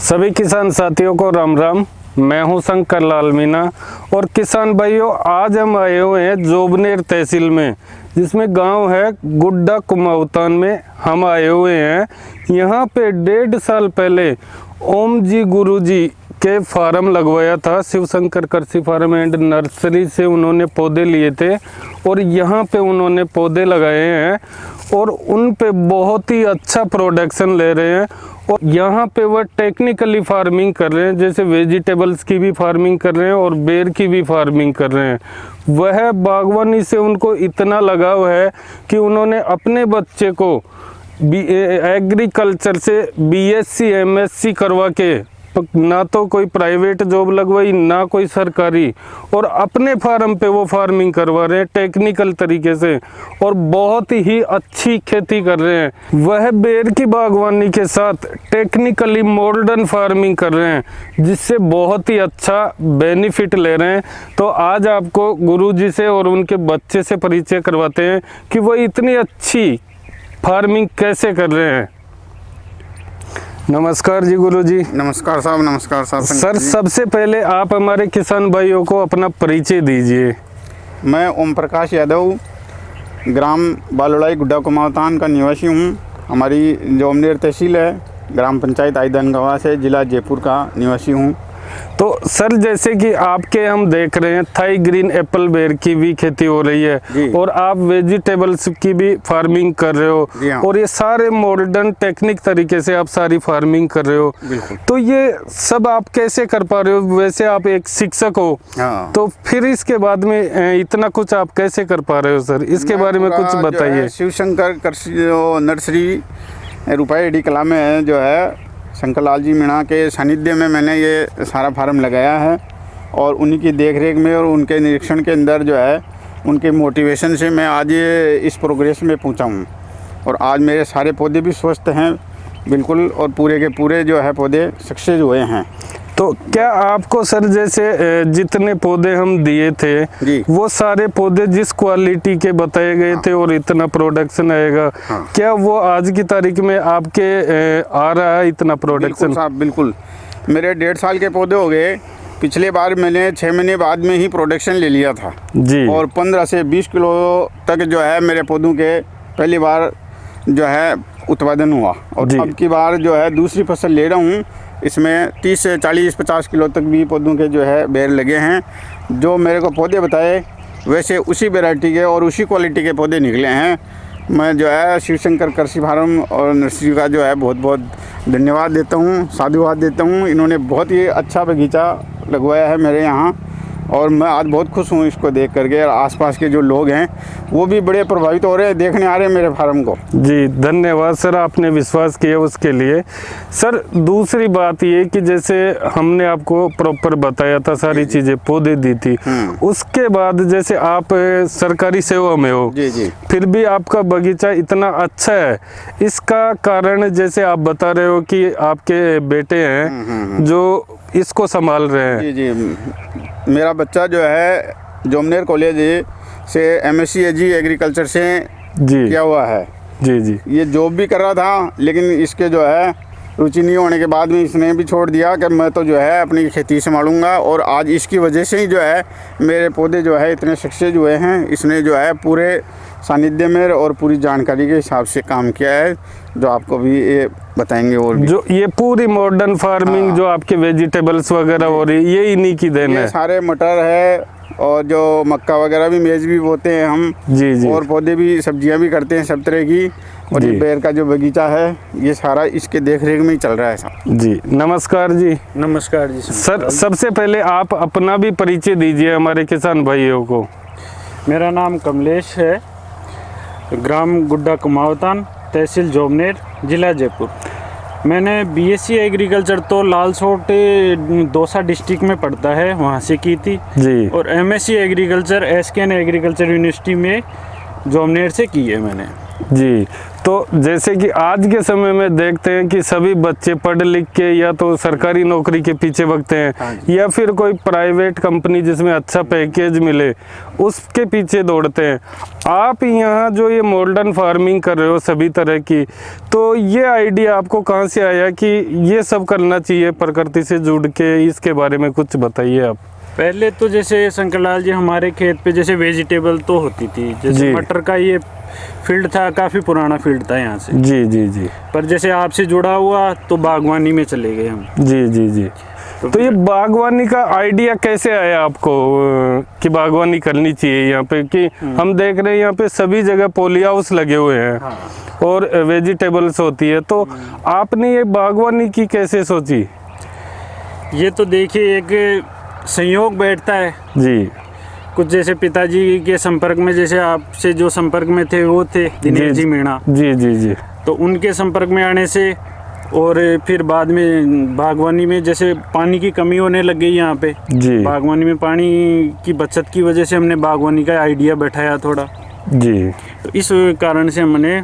सभी किसान साथियों को राम राम। मैं हूं शंकर लाल मीना और किसान भाइयों, आज हम आए हुए हैं जोबनेर तहसील में, जिसमें गांव है गुड्डा कुमाऊतान में हम आए हुए हैं। यहां पे 1.5 साल पहले ओम जी गुरु जी के फार्म लगवाया था। शिव शंकर कृषि फार्म एंड नर्सरी से उन्होंने पौधे लिए थे और यहाँ पे उन्होंने पौधे लगाए हैं और उन पे बहुत ही अच्छा प्रोडक्शन ले रहे हैं। और यहाँ पे वह टेक्निकली फार्मिंग कर रहे हैं, जैसे वेजिटेबल्स की भी फार्मिंग कर रहे हैं और बेर की भी फार्मिंग कर रहे हैं। वह बागवानी से उनको इतना लगाव है कि उन्होंने अपने बच्चे को एग्रीकल्चर से बीएससी एमएससी करवा के ना तो कोई प्राइवेट जॉब लगवाई ना कोई सरकारी, और अपने फार्म पे वो फार्मिंग करवा रहे हैं टेक्निकल तरीके से और बहुत ही अच्छी खेती कर रहे हैं। वह बेर की बागवानी के साथ टेक्निकली मॉडर्न फार्मिंग कर रहे हैं, जिससे बहुत ही अच्छा बेनिफिट ले रहे हैं। तो आज आपको गुरुजी से और उनके बच्चे से परिचय करवाते हैं कि वो इतनी अच्छी फार्मिंग कैसे कर रहे हैं। नमस्कार जी गुरुजी। नमस्कार साहब। नमस्कार साहब। सर, सबसे पहले आप हमारे किसान भाइयों को अपना परिचय दीजिए। मैं ओम प्रकाश यादव, ग्राम बालोड़ाई गुड्डा कुमाऊतान का निवासी हूँ। हमारी जोबनेर तहसील है, ग्राम पंचायत आईदनगवा से, जिला जयपुर का निवासी हूँ। तो सर, जैसे कि आपके हम देख रहे हैं थाई ग्रीन एप्पल बेर की भी खेती हो रही है और आप वेजिटेबल्स की भी फार्मिंग कर रहे हो और ये सारे मॉडर्न टेक्निक तरीके से आप सारी फार्मिंग कर रहे हो। तो ये सब आप कैसे कर पा रहे हो? वैसे आप एक शिक्षक हो, तो फिर इसके बाद में इतना कुछ आप कैसे कर पा रहे हो सर? इसके बारे में कुछ बताइए। शिव शंकर कृषि नर्सरी रुपये कला में जो है शंकर लाल जी मीणा के सानिध्य में मैंने ये सारा फार्म लगाया है और उन्हीं की देखरेख में और उनके निरीक्षण के अंदर जो है उनके मोटिवेशन से मैं आज ये इस प्रोग्रेस में पहुंचा हूँ। और आज मेरे सारे पौधे भी स्वस्थ हैं बिल्कुल, और पूरे के पूरे जो है पौधे सक्सेस हुए हैं। तो क्या आपको सर, जैसे जितने पौधे हम दिए थे वो सारे पौधे जिस क्वालिटी के बताए गए थे और इतना प्रोडक्शन आएगा, क्या वो आज की तारीख में आपके आ रहा है इतना प्रोडक्शन? साहब बिल्कुल, मेरे 1.5 साल के पौधे हो गए। पिछले बार मैंने 6 महीने बाद में ही प्रोडक्शन ले लिया था जी, और 15 से 20 किलो तक जो है मेरे पौधों के पहली बार जो है उत्पादन हुआ। और अब की बार जो है दूसरी फसल ले रहा हूँ, इसमें 30 से 40-50 किलो तक भी पौधों के जो है बेर लगे हैं। जो मेरे को पौधे बताए वैसे उसी वैरायटी के और उसी क्वालिटी के पौधे निकले हैं। मैं जो है शिव शंकर कृषि फार्म और नर्सरी का जो है बहुत बहुत धन्यवाद देता हूँ, साधुवाद देता हूँ। इन्होंने बहुत ही अच्छा बगीचा लगवाया है मेरे यहाँ और मैं आज बहुत खुश हूँ इसको देख करके। और आसपास के जो लोग हैं वो भी बड़े प्रभावित हो रहे हैं, देखने आ रहे हैं मेरे फार्म को। जी धन्यवाद सर, आपने विश्वास किया उसके लिए। सर, दूसरी बात ये कि जैसे हमने आपको प्रॉपर बताया था, सारी चीज़ें पौधे दी थी, उसके बाद जैसे आप सरकारी सेवा में हो जी, फिर भी आपका बगीचा इतना अच्छा है, इसका कारण जैसे आप बता रहे हो कि आपके बेटे हैं जो इसको संभाल रहे हैं। जी, मेरा बच्चा जो है जोबनेर कॉलेज से एमएससी एग्रीकल्चर से किया हुआ है। जी, ये जॉब भी कर रहा था, लेकिन इसके जो है रुचि नहीं होने के बाद में इसने भी छोड़ दिया कि मैं तो जो है अपनी खेती संभालूंगा। और आज इसकी वजह से ही जो है मेरे पौधे जो है इतने सक्सेस हुए हैं। इसने जो है पूरे सानिध्य में और पूरी जानकारी के हिसाब से काम किया है, जो आपको भी ये बताएंगे। और भी जो ये पूरी मॉडर्न फार्मिंग जो आपके वेजिटेबल्स वगैरह हो रही, ये इन्हीं की देन है। सारे मटर है और जो मक्का वगैरह भी, मेज भी बोते हैं हम जी, और पौधे भी, सब्जियां भी करते हैं सब तरह की। और ये बेर का जो बगीचा है ये सारा इसके देखरेख में ही चल रहा है साहब। जी नमस्कार जी। नमस्कार जी सर, सबसे पहले आप अपना भी परिचय दीजिए हमारे किसान भाइयों को। मेरा नाम कमलेश है, ग्राम गुड्डा कुमाऊतान, तहसील जोबनेर, जिला जयपुर। मैंने बीएससी एग्रीकल्चर तो लालसोट दौसा डिस्ट्रिक्ट में पड़ता है, वहाँ से की थी जी, और एमएससी एग्रीकल्चर एसकेएन एग्रीकल्चर यूनिवर्सिटी में जोबनेर से की है मैंने जी। तो जैसे कि आज के समय में देखते हैं कि सभी बच्चे पढ़ लिख के या तो सरकारी नौकरी के पीछे भागते हैं या फिर कोई प्राइवेट कंपनी जिसमें अच्छा पैकेज मिले उसके पीछे दौड़ते हैं। आप यहाँ जो ये मॉडर्न फार्मिंग कर रहे हो सभी तरह की, तो ये आइडिया आपको कहाँ से आया कि ये सब करना चाहिए प्रकृति से जुड़ के? इसके बारे में कुछ बताइए आप। पहले तो जैसे शंकरलाल जी हमारे खेत पे जैसे वेजिटेबल तो होती थी, जैसे मटर का ये फील्ड था, काफ़ी पुराना फील्ड था यहाँ से। जी जी जी। पर जैसे आपसे जुड़ा हुआ तो बागवानी में चले गए हम। जी जी जी। तो ये बागवानी का आइडिया कैसे आया आपको कि बागवानी करनी चाहिए यहाँ पे? कि हम देख रहे हैं यहाँ पे सभी जगह पॉली हाउस लगे हुए हैं। हाँ। और वेजिटेबल्स होती है, तो आपने ये बागवानी की कैसे सोची? ये तो देखिए एक संयोग बैठता है जी। कुछ जैसे पिताजी के संपर्क में, जैसे आपसे जो संपर्क में थे वो थे दिनेश जी मीणा। जी जी जी। तो उनके संपर्क में आने से और फिर बाद में बागवानी में जैसे पानी की कमी होने लग गई यहाँ पे। जी। बागवानी में पानी की बचत की वजह से हमने बागवानी का आइडिया बैठाया थोड़ा। जी। तो इस कारण से हमने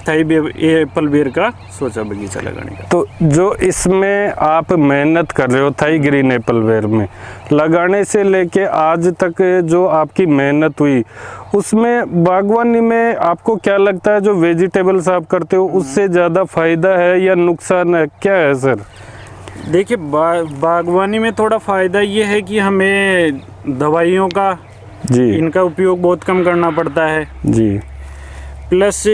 थाई एप्पल बेर का सोचा बगीचा लगाने का। तो जो इसमें आप मेहनत कर रहे हो थाई ग्रीन एप्पल बेर में लगाने से लेके आज तक जो आपकी मेहनत हुई, उसमें बागवानी में आपको क्या लगता है जो वेजिटेबल्स आप करते हो उससे ज़्यादा फायदा है या नुकसान है, क्या है सर? देखिए बागवानी में थोड़ा फ़ायदा ये है कि हमें दवाइयों का जी इनका उपयोग बहुत कम करना पड़ता है। जी। प्लस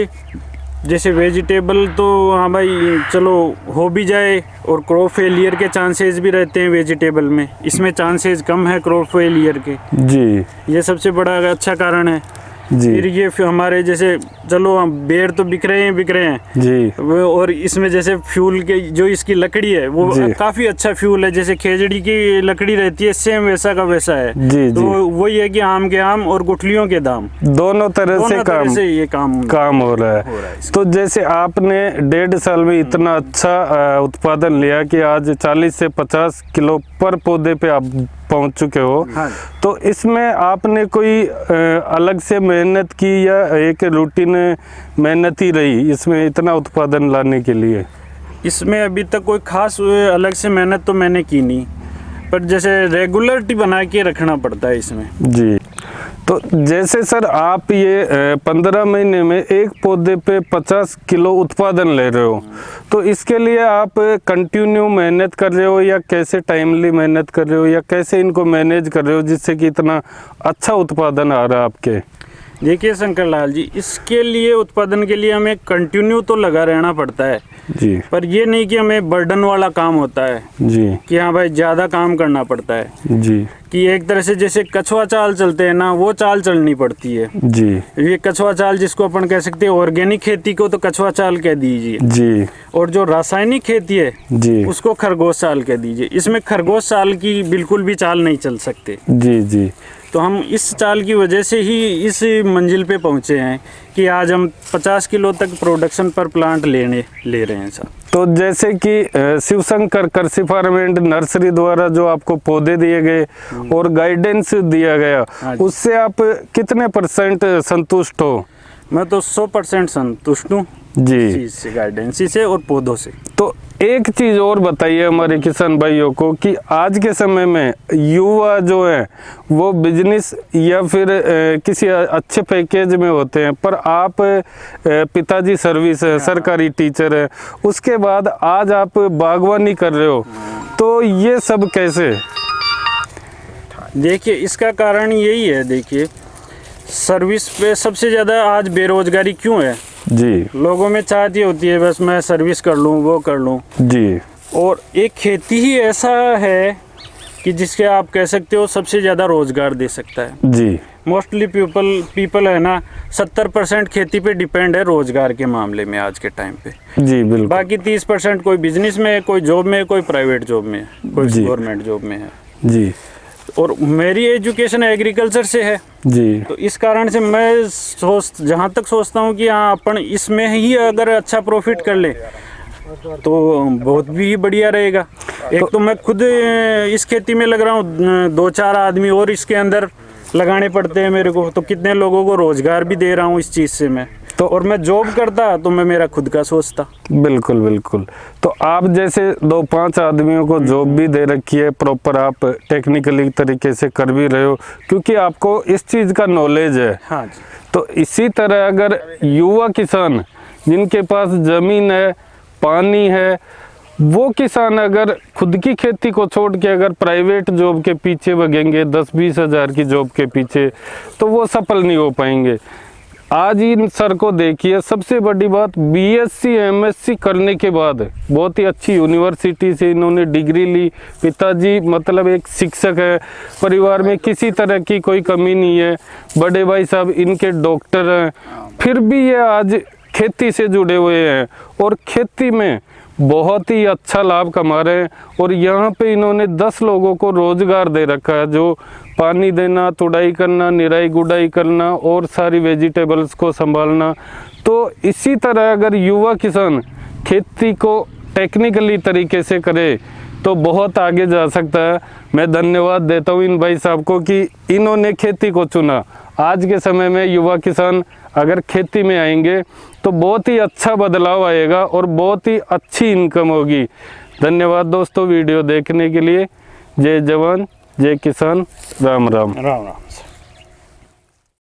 जैसे वेजिटेबल तो हाँ भाई चलो हो भी जाए, और क्रॉप फेलियर के चांसेस भी रहते हैं वेजिटेबल में, इसमें चांसेस कम है क्रॉप फेलियर के। जी। ये सबसे बड़ा अच्छा कारण है। जी। फिर ये हमारे जैसे चलो हम बेर तो बिक रहे हैं जी। और इसमें जैसे फ्यूल के जो इसकी लकड़ी है वो काफ़ी अच्छा फ्यूल है। जैसे खेजड़ी की लकड़ी रहती है सेम वैसा का वैसा है। जी। तो वही है कि आम के आम और गुठलियों के दाम दोनों तरह से ये काम हो रहा है। तो जैसे आपने 1.5 साल में इतना अच्छा उत्पादन लिया कि आज 40 से 50 किलो पर पौधे पे आप पहुंच चुके हो। हाँ। तो इसमें आपने कोई अलग से मेहनत की या एक रूटीन मेहनत ही रही इसमें इतना उत्पादन लाने के लिए? इसमें अभी तक कोई खास अलग से मेहनत तो मैंने की नहीं, पर जैसे रेगुलरिटी बना के रखना पड़ता है इसमें। जी। तो जैसे सर आप ये 15 महीने में एक पौधे पे 50 किलो उत्पादन ले रहे हो, तो इसके लिए आप कंटिन्यू मेहनत कर रहे हो या कैसे टाइमली मेहनत कर रहे हो या कैसे इनको मैनेज कर रहे हो जिससे कि इतना अच्छा उत्पादन आ रहा है आपके? देखिए शंकरलाल जी, इसके लिए उत्पादन के लिए हमें कंटिन्यू तो लगा रहना पड़ता है जी, पर ये नहीं कि हमें बर्डन वाला काम होता है जी कि हाँ भाई ज़्यादा काम करना पड़ता है जी, कि एक तरह से जैसे कछुआ चाल चलते हैं ना, वो चाल चलनी पड़ती है जी। ये कछुआ चाल जिसको अपन कह सकते हैं, ऑर्गेनिक खेती को तो कछुआ चाल कह दीजिए जी, और जो रासायनिक खेती है जी, उसको खरगोश चाल कह दीजिए। इसमें खरगोश चाल की बिल्कुल भी चाल नहीं चल सकते। जी, जी। तो हम इस चाल की वजह से ही इस मंजिल पे पहुंचे हैं कि आज हम 50 किलो तक प्रोडक्शन पर प्लांट ले रहे हैं साहब। तो जैसे कि शिवशंकर कृषि फार्म एंड नर्सरी द्वारा जो आपको पौधे दिए गए और गाइडेंस दिया गया, उससे आप कितने % संतुष्ट हो? मैं तो 100% संतुष्ट हूँ जी, से, गाइडेंस से और पौधों से। तो एक चीज़ और बताइए हमारे किसान भाइयों को कि आज के समय में युवा जो है वो बिजनेस या फिर किसी अच्छे पैकेज में होते हैं, पर आप पिताजी सर्विस है, सरकारी टीचर है, उसके बाद आज आप बागवानी कर रहे हो, तो ये सब कैसे? देखिए इसका कारण यही है, देखिए सर्विस पे सबसे ज़्यादा आज बेरोजगारी क्यों है जी, लोगों में चाहती होती है बस मैं सर्विस कर लूँ वो कर लूँ जी, और एक खेती ही ऐसा है कि जिसके आप कह सकते हो सबसे ज़्यादा रोजगार दे सकता है जी। मोस्टली पीपल है ना 70% खेती पे डिपेंड है रोजगार के मामले में आज के टाइम पे जी, बिल्कुल। बाकी 30% कोई बिजनेस में है, कोई जॉब में है, कोई प्राइवेट जॉब में है, कोई गवर्नमेंट जॉब में है जी। और मेरी एजुकेशन एग्रीकल्चर से है जी, तो इस कारण से मैं जहाँ तक सोचता हूँ कि हाँ अपन इसमें ही अगर अच्छा प्रॉफिट कर ले तो बहुत भी बढ़िया रहेगा। एक तो मैं खुद इस खेती में लग रहा हूँ, 2-4 आदमी और इसके अंदर लगाने पड़ते हैं मेरे को, तो कितने लोगों को रोजगार भी दे रहा हूँ इस चीज़ से मैं। तो और मैं जॉब करता तो मैं मेरा खुद का सोचता। बिल्कुल बिल्कुल। तो आप जैसे 2-5 आदमियों को जॉब भी दे रखी है, प्रॉपर आप टेक्निकली तरीके से कर भी रहे हो क्योंकि आपको इस चीज़ का नॉलेज है। हाँ जी। तो इसी तरह अगर युवा किसान जिनके पास ज़मीन है, पानी है, वो किसान अगर खुद की खेती को छोड़ के अगर प्राइवेट जॉब के पीछे भगेंगे 10-20 हज़ार की जॉब के पीछे, तो वो सफल नहीं हो पाएंगे। आज इन सर को देखिए, सबसे बड़ी बात बीएससी एमएससी करने के बाद बहुत ही अच्छी यूनिवर्सिटी से इन्होंने डिग्री ली। पिताजी मतलब एक शिक्षक है, परिवार में किसी तरह की कोई कमी नहीं है, बड़े भाई साहब इनके डॉक्टर हैं, फिर भी ये आज खेती से जुड़े हुए हैं और खेती में बहुत ही अच्छा लाभ कमा रहे हैं। और यहाँ पे इन्होंने 10 लोगों को रोजगार दे रखा है, जो पानी देना, तुड़ाई करना, निराई गुड़ाई करना और सारी वेजिटेबल्स को संभालना। तो इसी तरह अगर युवा किसान खेती को टेक्निकली तरीके से करे तो बहुत आगे जा सकता है। मैं धन्यवाद देता हूँ इन भाई साहब को कि इन्होंने खेती को चुना। आज के समय में युवा किसान अगर खेती में आएंगे तो बहुत ही अच्छा बदलाव आएगा और बहुत ही अच्छी इनकम होगी। धन्यवाद दोस्तों वीडियो देखने के लिए। जय जवान जय किसान, राम राम। राम राम।